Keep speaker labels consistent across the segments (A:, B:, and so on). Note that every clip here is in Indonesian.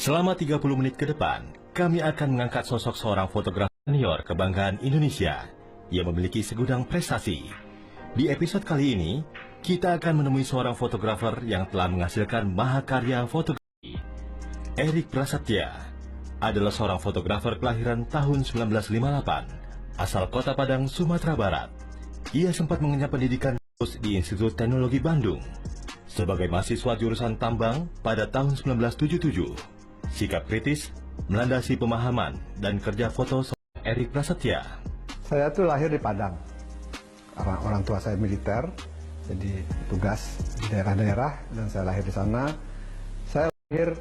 A: Selama 30 menit ke depan, kami akan mengangkat sosok seorang fotografer senior kebanggaan Indonesia yang memiliki segudang prestasi. Di episode kali ini, kita akan menemui seorang fotografer yang telah menghasilkan mahakarya fotografi. Erik Prasetya adalah seorang fotografer kelahiran tahun 1958, asal Kota Padang, Sumatera Barat. Ia sempat mengenyam pendidikan di Institut Teknologi Bandung. Sebagai mahasiswa jurusan tambang pada tahun 1977, sikap kritis melandasi pemahaman dan kerja foto Erik Prasetya.
B: Saya tuh lahir di Padang. Orang tua saya militer, jadi tugas di daerah-daerah, dan saya lahir di sana. Saya lahir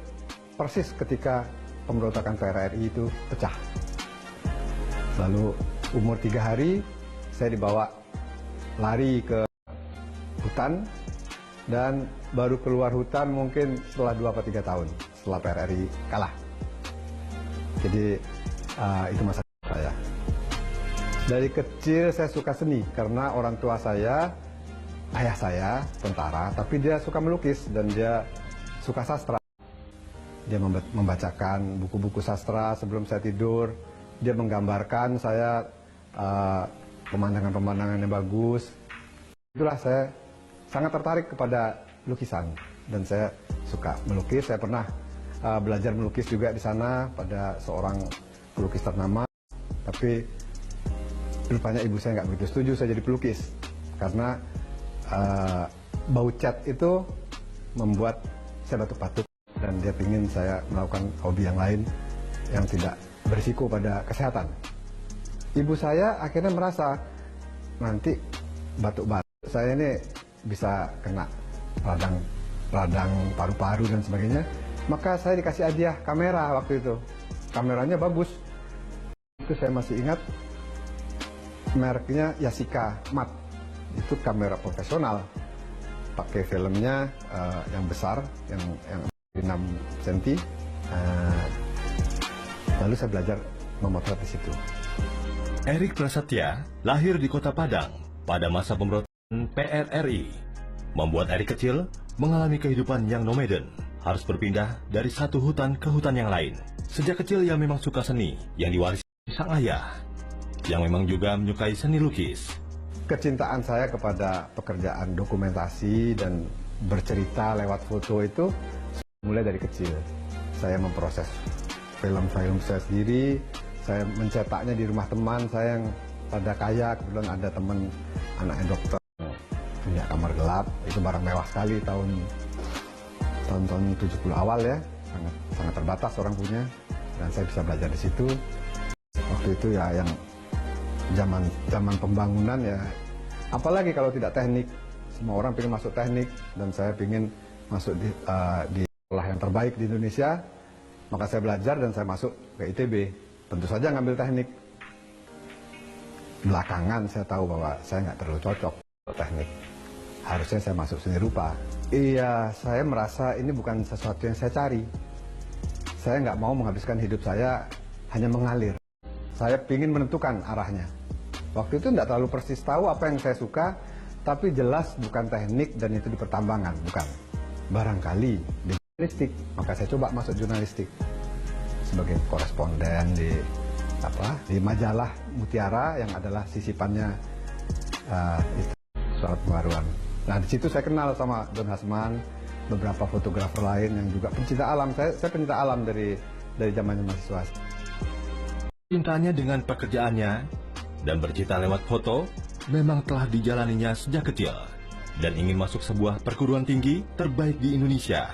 B: persis ketika pemberontakan PRRI itu pecah. Lalu umur 3 hari, saya dibawa lari ke hutan, dan baru keluar hutan mungkin setelah 2 atau 3 tahun setelah PRRI kalah. Jadi itu masa saya. Dari kecil saya suka seni karena orang tua saya, ayah saya tentara, tapi dia suka melukis dan dia suka sastra. Dia membacakan buku-buku sastra sebelum saya tidur. Dia menggambarkan saya pemandangan-pemandangan yang bagus. Itulah saya sangat tertarik kepada lukisan dan saya suka melukis. Saya pernah belajar melukis juga di sana pada seorang pelukis ternama, tapi rupanya ibu saya nggak begitu setuju saya jadi pelukis karena bau cat itu membuat saya batuk-batuk dan dia ingin saya melakukan hobi yang lain yang tidak berisiko pada kesehatan. Ibu saya akhirnya merasa nanti batuk-batuk saya ini bisa kena radang paru-paru dan sebagainya. Maka saya dikasih hadiah kamera waktu itu. Kameranya bagus. Itu saya masih ingat mereknya Yashica Mat. Itu kamera profesional. Pakai filmnya yang besar, yang 6 cm. Lalu saya belajar memotret di situ.
A: Erik Prasetya lahir di Kota Padang pada masa pemberontakan PRRI. Membuat Erik kecil mengalami kehidupan yang nomaden, harus berpindah dari satu hutan ke hutan yang lain. Sejak kecil ia memang suka seni yang diwarisi sang ayah, yang memang juga menyukai seni lukis.
B: Kecintaan saya kepada pekerjaan dokumentasi dan bercerita lewat foto itu mulai dari kecil. Saya memproses film-film saya sendiri, saya mencetaknya di rumah teman saya yang pada kaya. Kebetulan ada teman anaknya dokter, punya kamar gelap, itu barang mewah sekali tahun 70 awal ya, sangat terbatas orang punya, dan saya bisa belajar di situ. Waktu itu ya yang zaman pembangunan ya, apalagi kalau tidak teknik, semua orang ingin masuk teknik dan saya ingin masuk di sekolah yang terbaik di Indonesia, maka saya belajar dan saya masuk ke ITB. Tentu saja ngambil teknik. Belakangan saya tahu bahwa saya nggak terlalu cocok untuk teknik. Harusnya saya masuk seni rupa. Iya, saya merasa ini bukan sesuatu yang saya cari. Saya nggak mau menghabiskan hidup saya hanya mengalir. Saya ingin menentukan arahnya. Waktu itu nggak terlalu persis tahu apa yang saya suka, tapi jelas bukan teknik dan itu di pertambangan, bukan. Barangkali di jurnalistik, maka saya coba masuk jurnalistik sebagai koresponden di majalah Mutiara yang adalah sisipannya Surat Pembaruan. Nah, di situ saya kenal sama Don Hasman, beberapa fotografer lain yang juga pencinta alam. Saya pencinta alam dari zamannya mahasiswa.
A: Cintanya dengan pekerjaannya dan bercita lewat foto memang telah dijalaninya sejak kecil dan ingin masuk sebuah perguruan tinggi terbaik di Indonesia.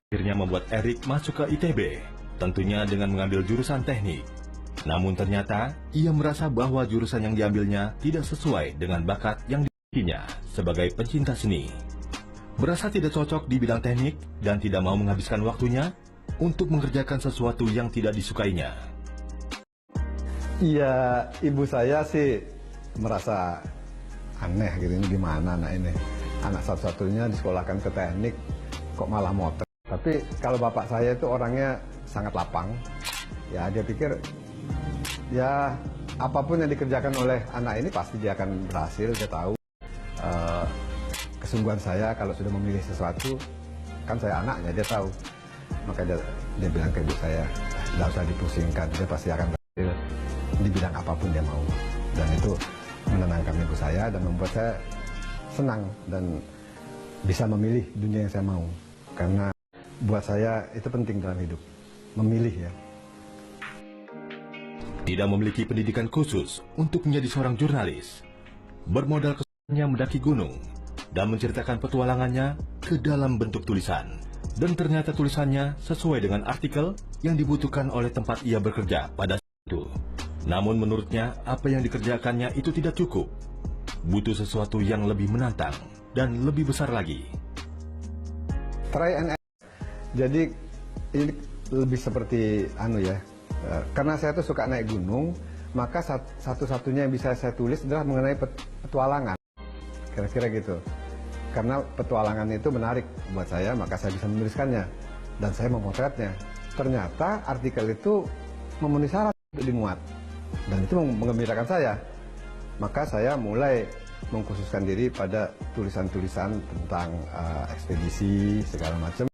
A: Akhirnya membuat Erik masuk ke ITB, tentunya dengan mengambil jurusan teknik. Namun ternyata ia merasa bahwa jurusan yang diambilnya tidak sesuai dengan bakat yang dimilikinya sebagai pencinta seni. Merasa tidak cocok di bidang teknik dan tidak mau menghabiskan waktunya untuk mengerjakan sesuatu yang tidak disukainya.
B: Iya, ibu saya sih merasa aneh gitu, ini gimana anak ini. Anak satu-satunya disekolahkan ke teknik, kok malah motret. Tapi kalau bapak saya itu orangnya sangat lapang. Ya, dia pikir ya apapun yang dikerjakan oleh anak ini pasti dia akan berhasil. Dia tahu kesungguhan saya kalau sudah memilih sesuatu, kan saya anaknya, dia tahu. Maka dia bilang ke ibu saya, nggak usah dipusingkan, dia pasti akan berhasil di bidang apapun dia mau. Dan itu menenangkan ibu saya dan membuat saya senang dan bisa memilih dunia yang saya mau. Karena buat saya itu penting dalam hidup, memilih ya.
A: Tidak memiliki pendidikan khusus untuk menjadi seorang jurnalis, bermodal kesulitannya mendaki gunung dan menceritakan petualangannya ke dalam bentuk tulisan. Dan ternyata tulisannya sesuai dengan artikel yang dibutuhkan oleh tempat ia bekerja pada saat itu. Namun menurutnya apa yang dikerjakannya itu tidak cukup. Butuh sesuatu yang lebih menantang dan lebih besar lagi.
B: Try and error. Jadi ini lebih seperti karena saya tuh suka naik gunung, maka satu-satunya yang bisa saya tulis adalah mengenai petualangan. Kira-kira gitu. Karena petualangan itu menarik buat saya, maka saya bisa menuliskannya. Dan saya memotretnya. Ternyata artikel itu memenuhi syarat untuk dimuat. Dan itu menggembirakan saya. Maka saya mulai mengkhususkan diri pada tulisan-tulisan tentang ekspedisi, segala macam.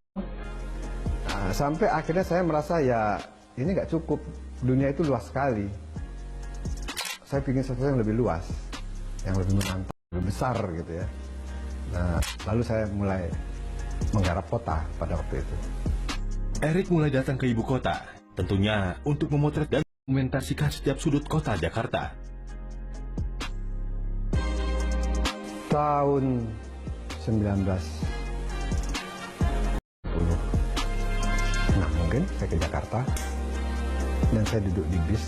B: Sampai akhirnya saya merasa ya ini nggak cukup. Dunia itu luas sekali. Saya ingin sesuatu yang lebih luas. Yang lebih menantang, lebih besar gitu ya. Nah, lalu saya mulai menggarap kota pada waktu itu.
A: Erik mulai datang ke ibu kota, tentunya untuk memotret dan dokumentasikan setiap sudut kota Jakarta.
B: Tahun 1960, nah mungkin saya ke Jakarta dan saya duduk di bis.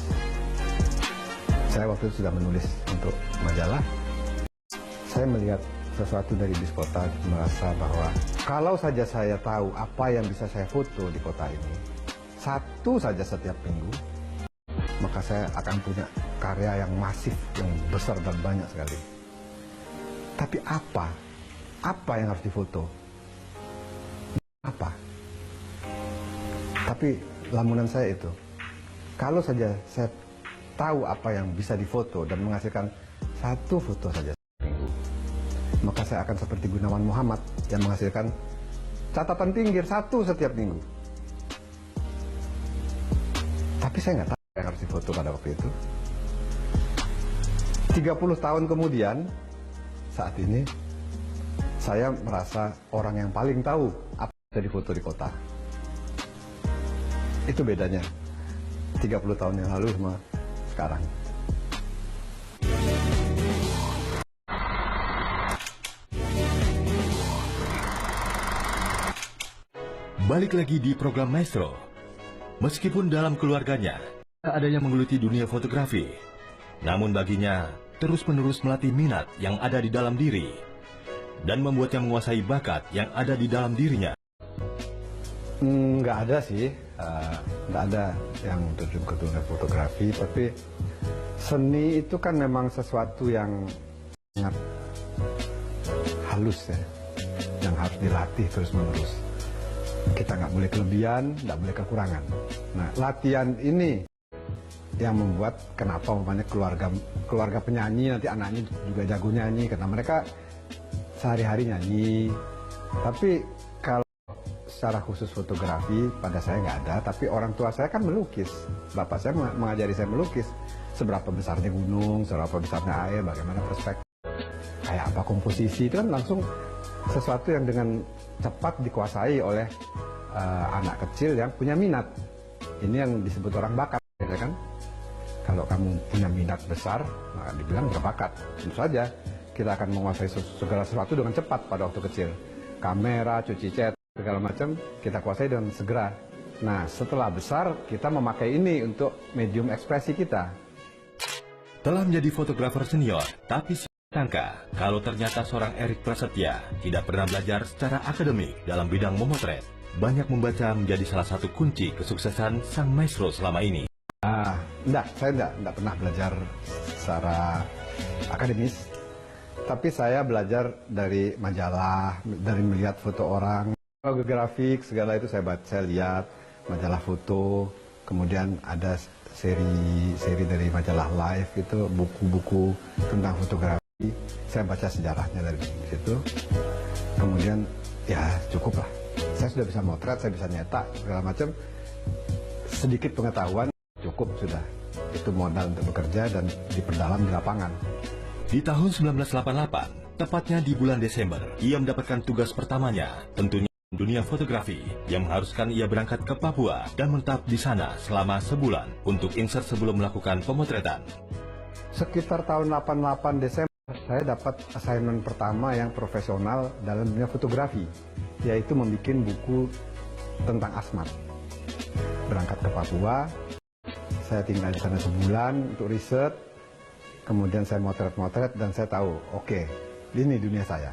B: Saya waktu itu sudah menulis untuk majalah. Saya melihat sesuatu dari bis kota, merasa bahwa kalau saja saya tahu apa yang bisa saya foto di kota ini, satu saja setiap minggu, maka saya akan punya karya yang masif, yang besar dan banyak sekali. Tapi apa yang harus difoto? Apa? Tapi lamunan saya itu, kalau saja saya tahu apa yang bisa difoto dan menghasilkan satu foto saja, maka saya akan seperti Gunawan Muhammad yang menghasilkan catatan pinggir satu setiap minggu. Tapi saya nggak tahu yang harus difoto pada waktu itu. 30 tahun kemudian, saat ini, saya merasa orang yang paling tahu apa yang bisa difoto di kota. Itu bedanya 30 tahun yang lalu sama sekarang.
A: Balik lagi di program Maestro. Meskipun dalam keluarganya ada yang menggeluti dunia fotografi, namun baginya terus-menerus melatih minat yang ada di dalam diri dan membuatnya menguasai bakat yang ada di dalam dirinya.
B: Nggak ada sih, nggak ada yang terjun ke dunia fotografi, tapi seni itu kan memang sesuatu yang sangat halus ya, yang harus dilatih terus-menerus. Kita nggak boleh kelebihan, nggak boleh kekurangan. Nah, latihan ini yang membuat kenapa umpamanya keluarga penyanyi nanti anaknya juga jago nyanyi, karena mereka sehari-hari nyanyi. Tapi kalau secara khusus fotografi pada saya nggak ada, tapi orang tua saya kan melukis. Bapak saya mengajari saya melukis. Seberapa besarnya gunung, seberapa besarnya air, bagaimana perspektif, kayak apa komposisi, itu kan langsung sesuatu yang dengan cepat dikuasai oleh anak kecil yang punya minat. Ini yang disebut orang bakat, ya kan? Kalau kamu punya minat besar, maka dibilang berbakat. Tentu saja kita akan menguasai segala sesuatu dengan cepat pada waktu kecil. Kamera, cuci cat, segala macam kita kuasai dengan segera. Nah, setelah besar kita memakai ini untuk medium ekspresi kita.
A: Telah menjadi fotografer senior, tapi sangka kalau ternyata seorang Erik Prasetya tidak pernah belajar secara akademik dalam bidang memotret. Banyak membaca menjadi salah satu kunci kesuksesan sang maestro selama ini.
B: Saya enggak pernah belajar secara akademis. Tapi saya belajar dari majalah, dari melihat foto orang. Grafik, segala itu saya lihat, majalah foto. Kemudian ada seri dari majalah Life, itu buku-buku tentang fotografi. Saya baca sejarahnya dari situ. Kemudian ya cukup lah. saya sudah bisa motret, saya bisa nyetak, segala macam. Sedikit pengetahuan cukup sudah. Itu modal untuk bekerja dan diperdalam di lapangan.
A: Di tahun 1988, tepatnya di bulan Desember, ia mendapatkan tugas pertamanya, tentunya dunia fotografi, yang mengharuskan ia berangkat ke Papua dan menetap di sana selama sebulan untuk insert sebelum melakukan pemotretan.
B: Sekitar tahun 88 Desember, saya dapat assignment pertama yang profesional dalam dunia fotografi, yaitu membuat buku tentang Asmat. Berangkat ke Papua, saya tinggal di sana sebulan untuk riset, kemudian saya motret-motret dan saya tahu, oke, ini dunia saya.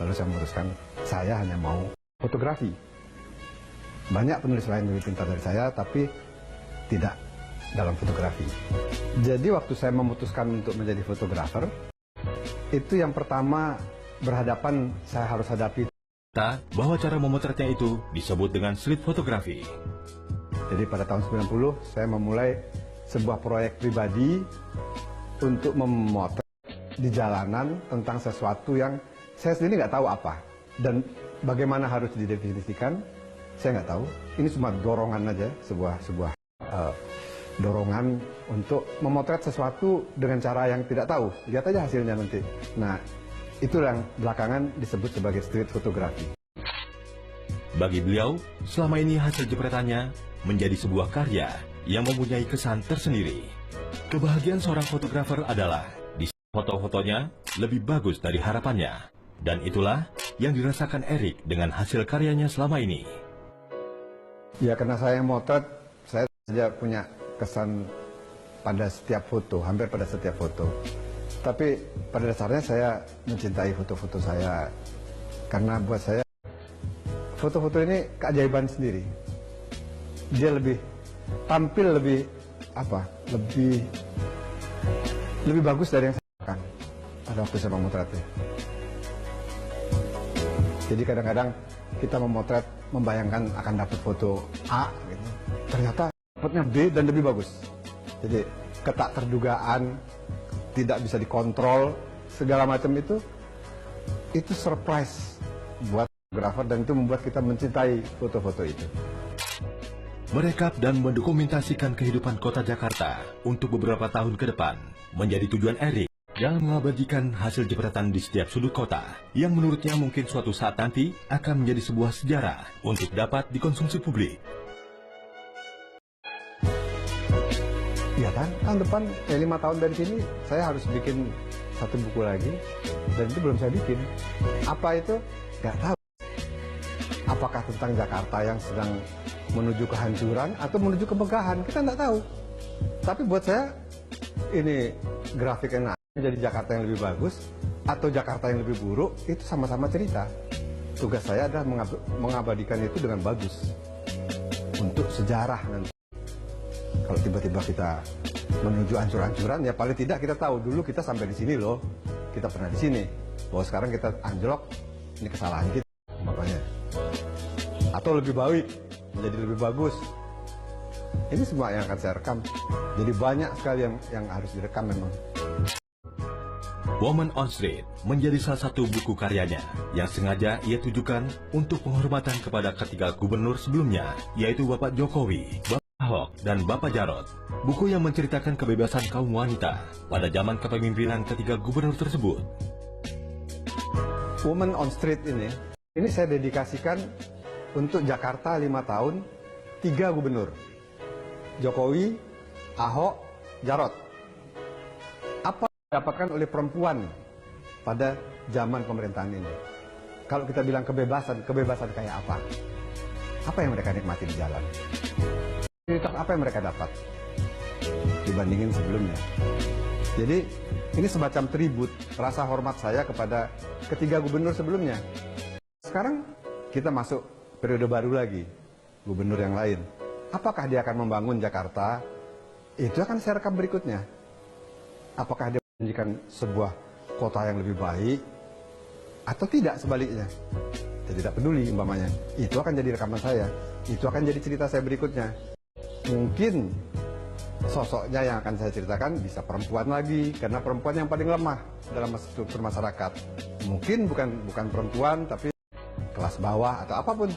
B: Lalu saya memutuskan, saya hanya mau fotografi. Banyak penulis lain lebih pintar dari saya, tapi tidak dalam fotografi. Jadi waktu saya memutuskan untuk menjadi fotografer, itu yang pertama berhadapan saya harus hadapi.
A: Bahwa cara memotretnya itu disebut dengan street photography.
B: Jadi pada tahun 90 saya memulai sebuah proyek pribadi untuk memotret di jalanan tentang sesuatu yang saya sendiri nggak tahu apa dan bagaimana harus didefinisikan, saya nggak tahu. Ini cuma dorongan aja, sebuah dorongan untuk memotret sesuatu dengan cara yang tidak tahu. Lihat aja hasilnya nanti. Nah, itu yang belakangan disebut sebagai street photography.
A: Bagi beliau, selama ini hasil jepretannya menjadi sebuah karya yang mempunyai kesan tersendiri. Kebahagiaan seorang fotografer adalah di foto-fotonya lebih bagus dari harapannya. Dan itulah yang dirasakan Erik dengan hasil karyanya selama ini.
B: Ya, karena saya yang motret, saya saja punya kesan pada setiap foto, hampir pada setiap foto. Tapi pada dasarnya saya mencintai foto-foto saya. Karena buat saya, foto-foto ini keajaiban sendiri. Dia tampil lebih bagus dari yang saya lakukan pada waktu saya memotretnya. Jadi kadang-kadang kita memotret, membayangkan akan dapat foto A, gitu. Ternyata dapatnya B dan lebih bagus. Jadi ketak terdugaan, tidak bisa dikontrol, segala macam itu surprise buat fotografer dan itu membuat kita mencintai foto-foto itu.
A: Merekap dan mendokumentasikan kehidupan kota Jakarta untuk beberapa tahun ke depan menjadi tujuan Erik dalam mengabadikan hasil jepretan di setiap sudut kota yang menurutnya mungkin suatu saat nanti akan menjadi sebuah sejarah untuk dapat dikonsumsi publik.
B: Iya kan, tahun depan, 5 tahun dari sini, saya harus bikin satu buku lagi, dan itu belum saya bikin. Apa itu? Nggak tahu. Apakah tentang Jakarta yang sedang menuju kehancuran atau menuju kemegahan? Kita nggak tahu. Tapi buat saya, ini grafik yang menjadi Jakarta yang lebih bagus, atau Jakarta yang lebih buruk, itu sama-sama cerita. Tugas saya adalah mengabadikan itu dengan bagus. Untuk sejarah nanti. Kalau tiba-tiba kita menuju hancur-hancuran, ya paling tidak kita tahu dulu kita sampai di sini loh, kita pernah di sini. Bahwa sekarang kita anjlok, ini kesalahan kita, makanya. Atau lebih baik, menjadi lebih bagus. Ini semua yang akan saya rekam. Jadi banyak sekali yang harus direkam memang.
A: Woman on Street menjadi salah satu buku karyanya yang sengaja ia tujukan untuk penghormatan kepada ketiga gubernur sebelumnya, yaitu Bapak Jokowi, Bapak Ahok, dan Bapak Jarot. Buku yang menceritakan kebebasan kaum wanita pada zaman kepemimpinan ketiga gubernur tersebut.
B: Woman on Street ini saya dedikasikan untuk Jakarta 5 tahun, 3 gubernur. Jokowi, Ahok, Jarot. Apa yang didapatkan oleh perempuan pada zaman pemerintahan ini? Kalau kita bilang kebebasan kayak apa? Apa yang mereka nikmati di jalan? Apa yang mereka dapat dibandingin sebelumnya? Jadi ini semacam tribut, rasa hormat saya kepada ketiga gubernur sebelumnya. Sekarang kita masuk periode baru lagi, gubernur yang lain. Apakah dia akan membangun Jakarta? Itu akan saya rekam berikutnya. Apakah dia menjanjikan sebuah kota yang lebih baik atau tidak sebaliknya? Saya tidak peduli umpamanya. Itu akan jadi rekaman saya. Itu akan jadi cerita saya berikutnya. Mungkin sosoknya yang akan saya ceritakan bisa perempuan lagi, karena perempuan yang paling lemah dalam struktur masyarakat. Mungkin bukan perempuan, tapi kelas bawah atau apapun.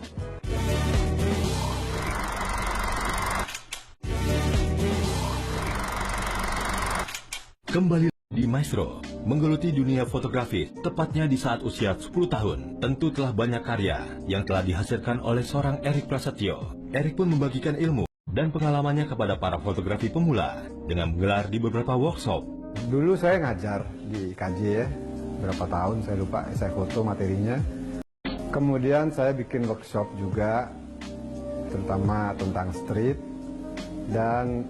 A: Kembali di Maestro, menggeluti dunia fotografi tepatnya di saat usia 10 tahun. Tentu telah banyak karya yang telah dihasilkan oleh seorang Erik Prasetyo. Erik pun membagikan ilmu dan pengalamannya kepada para fotografi pemula dengan menggelar di beberapa workshop.
B: Dulu saya ngajar di KJ ya, berapa tahun saya lupa, saya foto materinya. Kemudian saya bikin workshop juga, terutama tentang street. Dan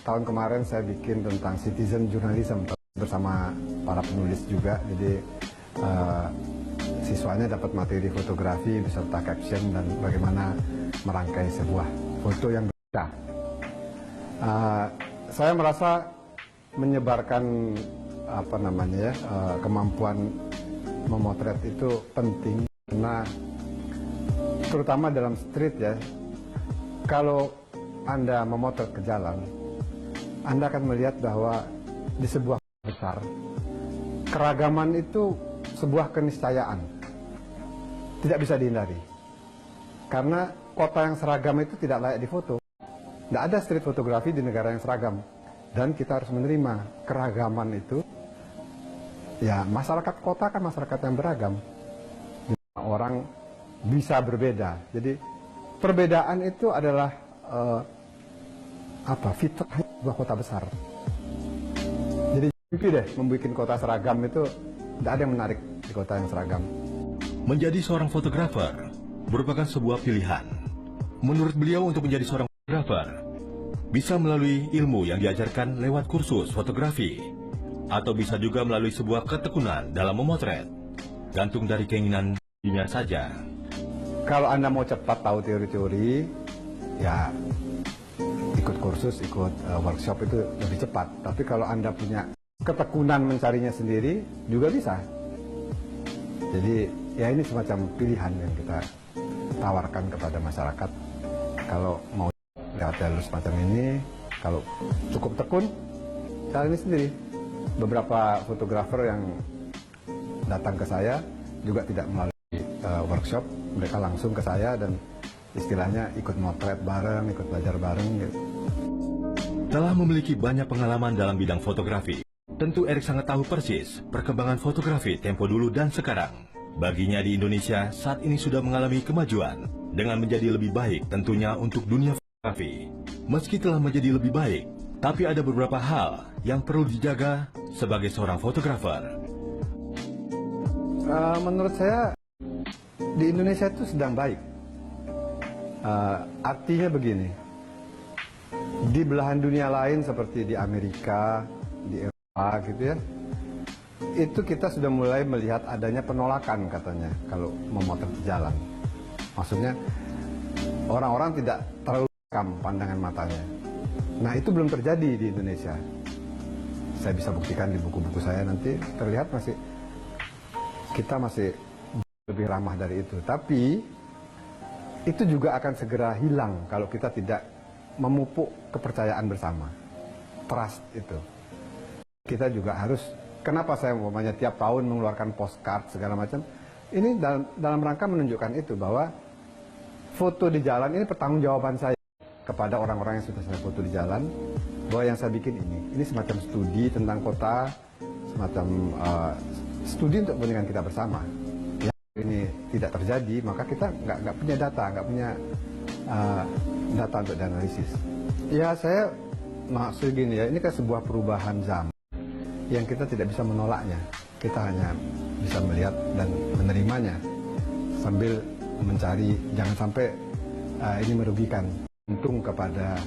B: tahun kemarin saya bikin tentang citizen journalism bersama para penulis juga. Jadi siswanya dapat materi fotografi beserta caption dan bagaimana merangkai sebuah foto yang berbeda. Saya merasa menyebarkan kemampuan memotret itu penting karena terutama dalam street ya, kalau Anda memotret ke jalan, Anda akan melihat bahwa di sebuah besar keragaman itu sebuah keniscayaan, tidak bisa dihindari karena kota yang seragam itu tidak layak difoto. Tidak ada street fotografi di negara yang seragam. Dan kita harus menerima keragaman itu. Ya, masyarakat kota kan masyarakat yang beragam. Orang bisa berbeda. Jadi perbedaan itu adalah fitrah sebuah kota besar. Jadi mimpi deh membuat kota seragam itu, tidak ada yang menarik di kota yang seragam.
A: Menjadi seorang fotografer merupakan sebuah pilihan. Menurut beliau, untuk menjadi seorang fotografer bisa melalui ilmu yang diajarkan lewat kursus fotografi, atau bisa juga melalui sebuah ketekunan dalam memotret, gantung dari keinginan dirinya saja.
B: Kalau Anda mau cepat tahu teori-teori, ya ikut kursus, ikut workshop itu lebih cepat. Tapi kalau Anda punya ketekunan mencarinya sendiri, juga bisa. Jadi ya ini semacam pilihan yang kita tawarkan kepada masyarakat. Kalau mau lewat jalur semacam ini, kalau cukup tekun, jalani sendiri. Beberapa fotografer yang datang ke saya juga tidak melalui workshop, mereka langsung ke saya dan istilahnya ikut motret bareng, ikut belajar bareng gitu.
A: Telah memiliki banyak pengalaman dalam bidang fotografi, tentu Erik sangat tahu persis perkembangan fotografi tempo dulu dan sekarang. Baginya di Indonesia saat ini sudah mengalami kemajuan dengan menjadi lebih baik tentunya untuk dunia fotografi. Meski telah menjadi lebih baik, tapi ada beberapa hal yang perlu dijaga sebagai seorang fotografer.
B: Menurut saya di Indonesia itu sedang baik. Artinya begini, di belahan dunia lain seperti di Amerika, di Eropa gitu ya, itu kita sudah mulai melihat adanya penolakan katanya kalau memotret jalan. Maksudnya orang-orang tidak terlalu pandangan matanya. Nah itu belum terjadi di Indonesia. Saya bisa buktikan di buku-buku saya nanti terlihat kita masih lebih ramah dari itu. Tapi itu juga akan segera hilang kalau kita tidak memupuk kepercayaan bersama. Trust itu. Kita juga harus, kenapa saya umpamanya tiap tahun mengeluarkan postcard segala macam, ini dalam rangka menunjukkan itu bahwa foto di jalan ini pertanggungjawaban saya kepada orang-orang yang sudah saya foto di jalan, bahwa yang saya bikin ini semacam studi tentang kota, semacam studi untuk kepentingan kita bersama. Yang ini tidak terjadi, maka kita nggak punya data, nggak punya data untuk dianalisis. Ya saya maksud gini ya, ini kan sebuah perubahan zaman yang kita tidak bisa menolaknya. Kita hanya bisa melihat dan menerimanya sambil mencari, jangan sampai ini merugikan. Untung kepada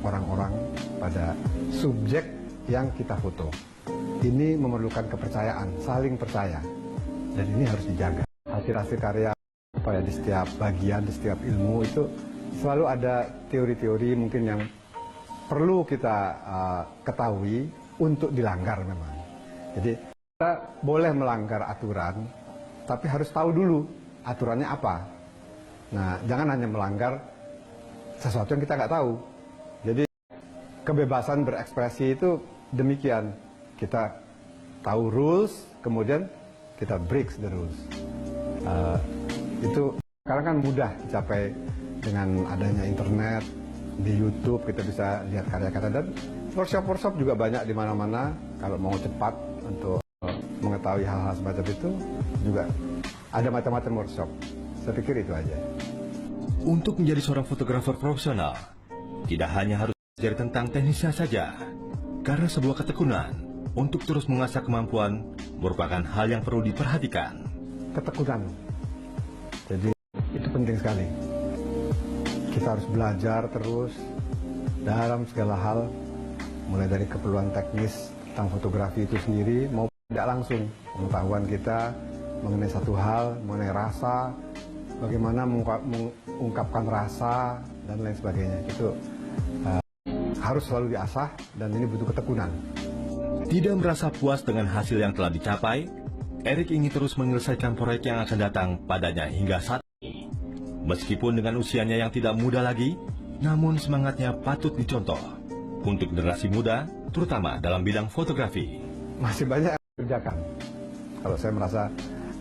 B: orang-orang, pada subjek yang kita foto. Ini memerlukan kepercayaan, saling percaya. Dan ini harus dijaga. Hasil-hasil karya di setiap bagian, di setiap ilmu itu selalu ada teori-teori mungkin yang perlu kita ketahui untuk dilanggar memang. Jadi kita boleh melanggar aturan, tapi harus tahu dulu aturannya apa. Nah, jangan hanya melanggar sesuatu yang kita nggak tahu. Jadi kebebasan berekspresi itu demikian. Kita tahu rules, kemudian kita break the rules. Itu sekarang kan mudah dicapai dengan adanya internet, di YouTube kita bisa lihat karya-karya, dan workshop-workshop juga banyak di mana-mana. Kalau mau cepat untuk mengetahui hal-hal semacam itu juga ada macam-macam workshop. Saya pikir itu aja.
A: Untuk menjadi seorang fotografer profesional, tidak hanya harus belajar tentang teknisnya saja, karena sebuah ketekunan untuk terus mengasah kemampuan merupakan hal yang perlu diperhatikan.
B: Ketekunan. Jadi itu penting sekali. Kita harus belajar terus dalam segala hal, mulai dari keperluan teknis tentang fotografi itu sendiri maupun tidak langsung pengetahuan kita mengenai satu hal, mengenai rasa, bagaimana mengungkapkan rasa dan lain sebagainya. Itu harus selalu diasah dan ini butuh ketekunan.
A: Tidak merasa puas dengan hasil yang telah dicapai, Erik ingin terus menyelesaikan proyek yang akan datang padanya hingga saat ini. Meskipun dengan usianya yang tidak muda lagi, namun semangatnya patut dicontoh untuk generasi muda, terutama dalam bidang fotografi.
B: Masih banyak yang dikerjakan. Kalau saya merasa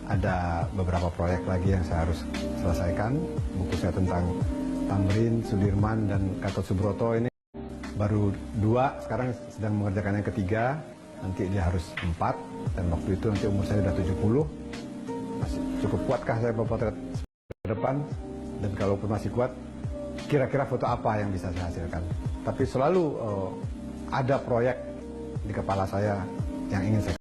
B: ada beberapa proyek lagi yang saya harus selesaikan. Buku saya tentang Tamrin, Sudirman, dan Gatot Subroto ini baru 2, sekarang sedang mengerjakan yang ketiga. Nanti dia harus 4, dan waktu itu nanti umur saya sudah 70. Masih cukup kuatkah saya memotret ke depan? Dan kalaupun masih kuat, kira-kira foto apa yang bisa saya hasilkan? Tapi selalu ada proyek di kepala saya yang ingin saya.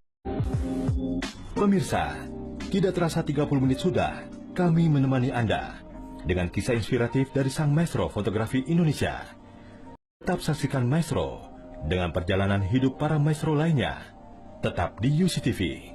A: Pemirsa, tidak terasa 30 menit sudah kami menemani Anda dengan kisah inspiratif dari sang maestro fotografi Indonesia. Tetap saksikan Maestro dengan perjalanan hidup para maestro lainnya, tetap di UCTV.